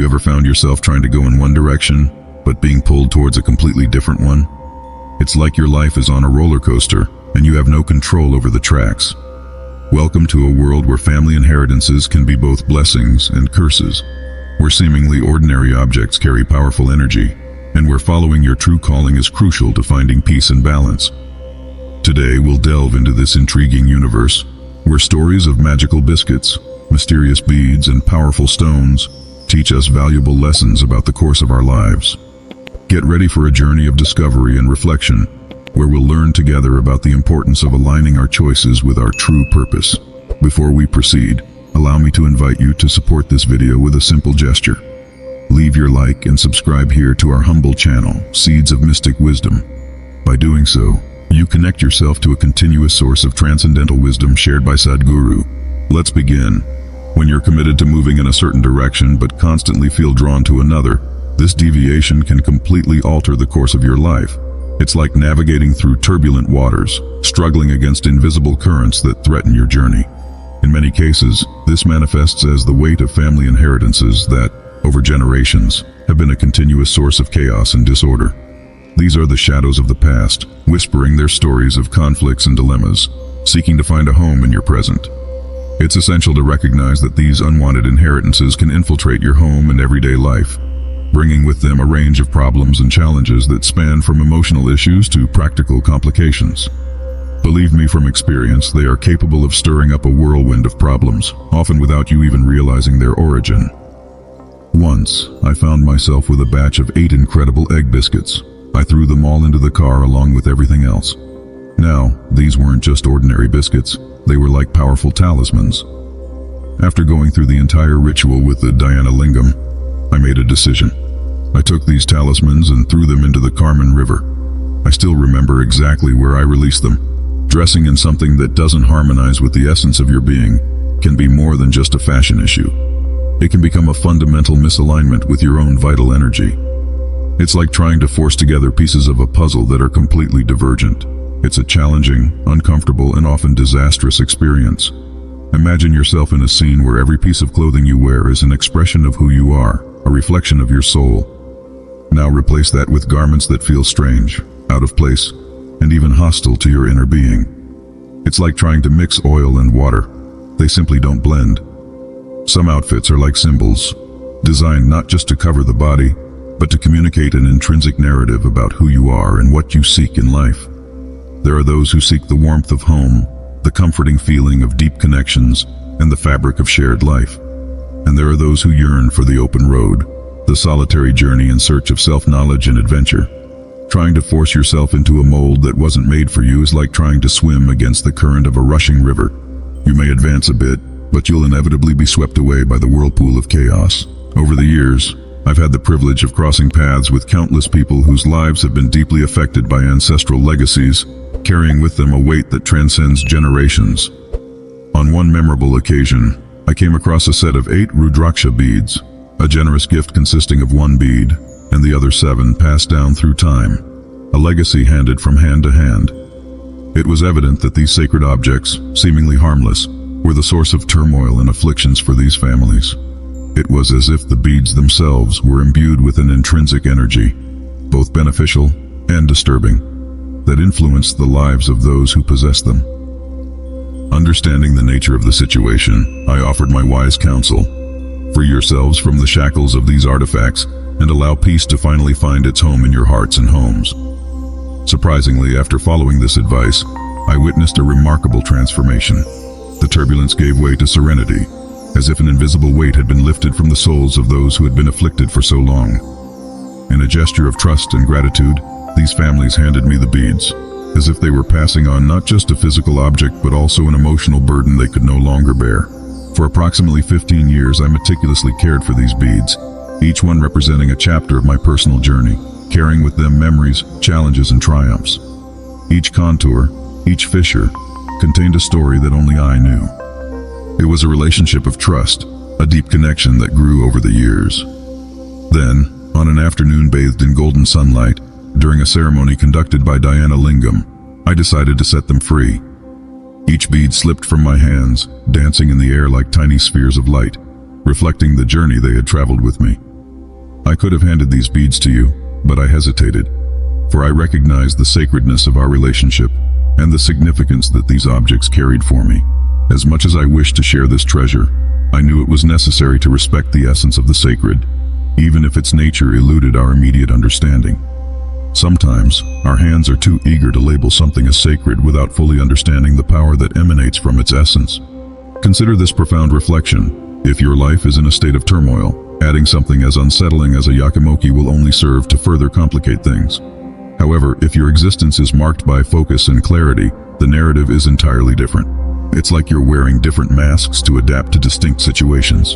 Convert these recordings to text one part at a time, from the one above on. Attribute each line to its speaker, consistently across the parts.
Speaker 1: you ever found yourself trying to go in one direction, but being pulled towards a completely different one? It's like your life is on a roller coaster, and you have no control over the tracks. Welcome to a world where family inheritances can be both blessings and curses, where seemingly ordinary objects carry powerful energy, and where following your true calling is crucial to finding peace and balance. Today we'll delve into this intriguing universe, where stories of magical biscuits, mysterious beads, and powerful stones teach us valuable lessons about the course of our lives. Get ready for a journey of discovery and reflection, where we'll learn together about the importance of aligning our choices with our true purpose. Before we proceed, allow me to invite you to support this video with a simple gesture. Leave your like and subscribe here to our humble channel, Seeds of Mystic Wisdom. By doing so, you connect yourself to a continuous source of transcendental wisdom shared by Sadhguru. Let's begin. When you're committed to moving in a certain direction but constantly feel drawn to another, this deviation can completely alter the course of your life. It's like navigating through turbulent waters, struggling against invisible currents that threaten your journey. In many cases, this manifests as the weight of family inheritances that, over generations, have been a continuous source of chaos and disorder. These are the shadows of the past, whispering their stories of conflicts and dilemmas, seeking to find a home in your present. It's essential to recognize that these unwanted inheritances can infiltrate your home and everyday life, bringing with them a range of problems and challenges that span from emotional issues to practical complications. Believe me from experience, they are capable of stirring up a whirlwind of problems, often without you even realizing their origin. Once, I found myself with a batch of 8 incredible egg biscuits. I threw them all into the car along with everything else. Now, these weren't just ordinary biscuits, they were like powerful talismans. After going through the entire ritual with the Dhyana Lingam, I made a decision. I took these talismans and threw them into the Karman River. I still remember exactly where I released them. Dressing in something that doesn't harmonize with the essence of your being can be more than just a fashion issue. It can become a fundamental misalignment with your own vital energy. It's like trying to force together pieces of a puzzle that are completely divergent. It's a challenging, uncomfortable, and often disastrous experience. Imagine yourself in a scene where every piece of clothing you wear is an expression of who you are, a reflection of your soul. Now replace that with garments that feel strange, out of place, and even hostile to your inner being. It's like trying to mix oil and water. They simply don't blend. Some outfits are like symbols, designed not just to cover the body, but to communicate an intrinsic narrative about who you are and what you seek in life. There are those who seek the warmth of home, the comforting feeling of deep connections, and the fabric of shared life. And there are those who yearn for the open road, the solitary journey in search of self-knowledge and adventure. Trying to force yourself into a mold that wasn't made for you is like trying to swim against the current of a rushing river. You may advance a bit, but you'll inevitably be swept away by the whirlpool of chaos. Over the years, I've had the privilege of crossing paths with countless people whose lives have been deeply affected by ancestral legacies, carrying with them a weight that transcends generations. On one memorable occasion, I came across a set of 8 Rudraksha beads, a generous gift consisting of 1 bead, and the other 7 passed down through time, a legacy handed from hand to hand. It was evident that these sacred objects, seemingly harmless, were the source of turmoil and afflictions for these families. It was as if the beads themselves were imbued with an intrinsic energy, both beneficial and disturbing, that influenced the lives of those who possessed them. Understanding the nature of the situation, I offered my wise counsel. Free yourselves from the shackles of these artifacts and allow peace to finally find its home in your hearts and homes. Surprisingly, after following this advice, I witnessed a remarkable transformation. The turbulence gave way to serenity, as if an invisible weight had been lifted from the souls of those who had been afflicted for so long. In a gesture of trust and gratitude, these families handed me the beads, as if they were passing on not just a physical object but also an emotional burden they could no longer bear. For approximately 15 years, I meticulously cared for these beads, each one representing a chapter of my personal journey, carrying with them memories, challenges, and triumphs. Each contour, each fissure, contained a story that only I knew. It was a relationship of trust, a deep connection that grew over the years. Then, on an afternoon bathed in golden sunlight, during a ceremony conducted by Dhyana Lingam, I decided to set them free. Each bead slipped from my hands, dancing in the air like tiny spheres of light, reflecting the journey they had traveled with me. I could have handed these beads to you, but I hesitated, for I recognized the sacredness of our relationship and the significance that these objects carried for me. As much as I wished to share this treasure, I knew it was necessary to respect the essence of the sacred, even if its nature eluded our immediate understanding. Sometimes, our hands are too eager to label something as sacred without fully understanding the power that emanates from its essence. Consider this profound reflection. If your life is in a state of turmoil, adding something as unsettling as a yakimoki will only serve to further complicate things. However, if your existence is marked by focus and clarity, the narrative is entirely different. It's like you're wearing different masks to adapt to distinct situations.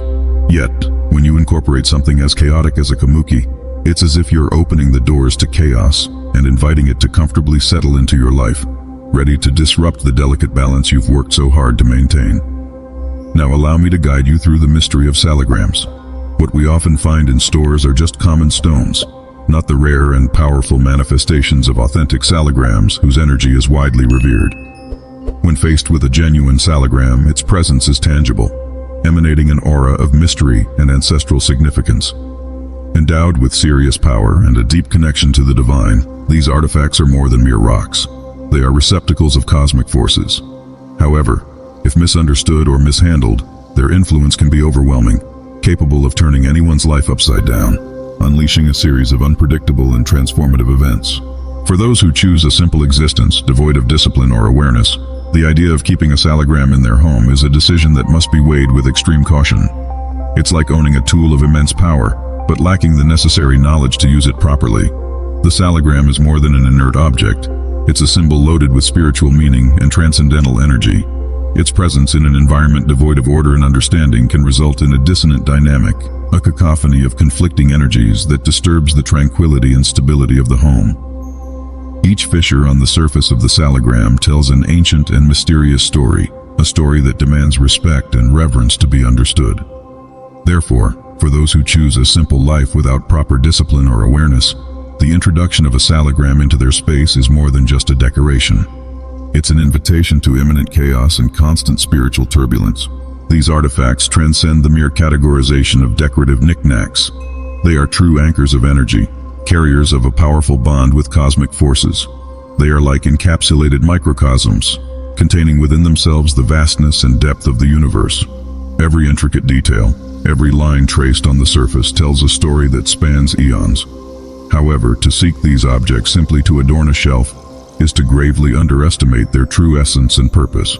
Speaker 1: Yet, when you incorporate something as chaotic as a kamuki, it's as if you're opening the doors to chaos and inviting it to comfortably settle into your life, ready to disrupt the delicate balance you've worked so hard to maintain. Now allow me to guide you through the mystery of salagrams. What we often find in stores are just common stones, not the rare and powerful manifestations of authentic salagrams whose energy is widely revered. When faced with a genuine salagram, its presence is tangible, emanating an aura of mystery and ancestral significance. Endowed with serious power and a deep connection to the divine, these artifacts are more than mere rocks. They are receptacles of cosmic forces. However, if misunderstood or mishandled, their influence can be overwhelming, capable of turning anyone's life upside down, unleashing a series of unpredictable and transformative events. For those who choose a simple existence, devoid of discipline or awareness, the idea of keeping a salagram in their home is a decision that must be weighed with extreme caution. It's like owning a tool of immense power, but lacking the necessary knowledge to use it properly. The salagram is more than an inert object. It's a symbol loaded with spiritual meaning and transcendental energy. Its presence in an environment devoid of order and understanding can result in a dissonant dynamic, a cacophony of conflicting energies that disturbs the tranquility and stability of the home. Each fissure on the surface of the salagram tells an ancient and mysterious story, a story that demands respect and reverence to be understood. Therefore, for those who choose a simple life without proper discipline or awareness, the introduction of a salagram into their space is more than just a decoration. It's an invitation to imminent chaos and constant spiritual turbulence. These artifacts transcend the mere categorization of decorative knickknacks. They are true anchors of energy, carriers of a powerful bond with cosmic forces. They are like encapsulated microcosms, containing within themselves the vastness and depth of the universe. Every intricate detail, every line traced on the surface tells a story that spans eons. However, to seek these objects simply to adorn a shelf is to gravely underestimate their true essence and purpose.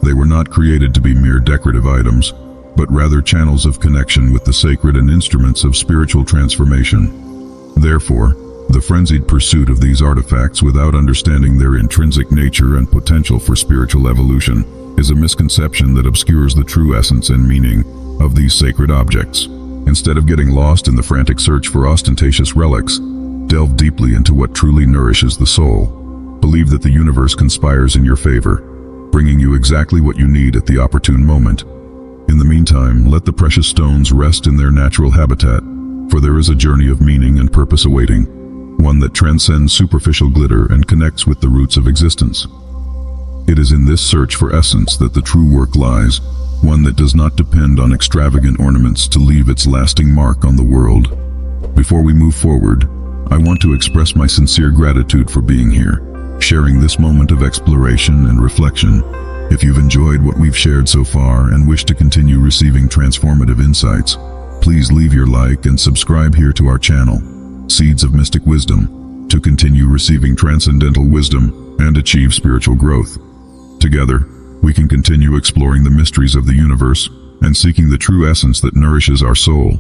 Speaker 1: They were not created to be mere decorative items, but rather channels of connection with the sacred and instruments of spiritual transformation. Therefore, the frenzied pursuit of these artifacts without understanding their intrinsic nature and potential for spiritual evolution is a misconception that obscures the true essence and meaning of these sacred objects. Instead of getting lost in the frantic search for ostentatious relics, delve deeply into what truly nourishes the soul. Believe that the universe conspires in your favor, bringing you exactly what you need at the opportune moment. In the meantime, let the precious stones rest in their natural habitat, for there is a journey of meaning and purpose awaiting, one that transcends superficial glitter and connects with the roots of existence. It is in this search for essence that the true work lies, one that does not depend on extravagant ornaments to leave its lasting mark on the world. Before we move forward, I want to express my sincere gratitude for being here, sharing this moment of exploration and reflection. If you've enjoyed what we've shared so far and wish to continue receiving transformative insights, please leave your like and subscribe here to our channel, Seeds of Mystic Wisdom, to continue receiving transcendental wisdom and achieve spiritual growth. Together, we can continue exploring the mysteries of the universe and seeking the true essence that nourishes our soul.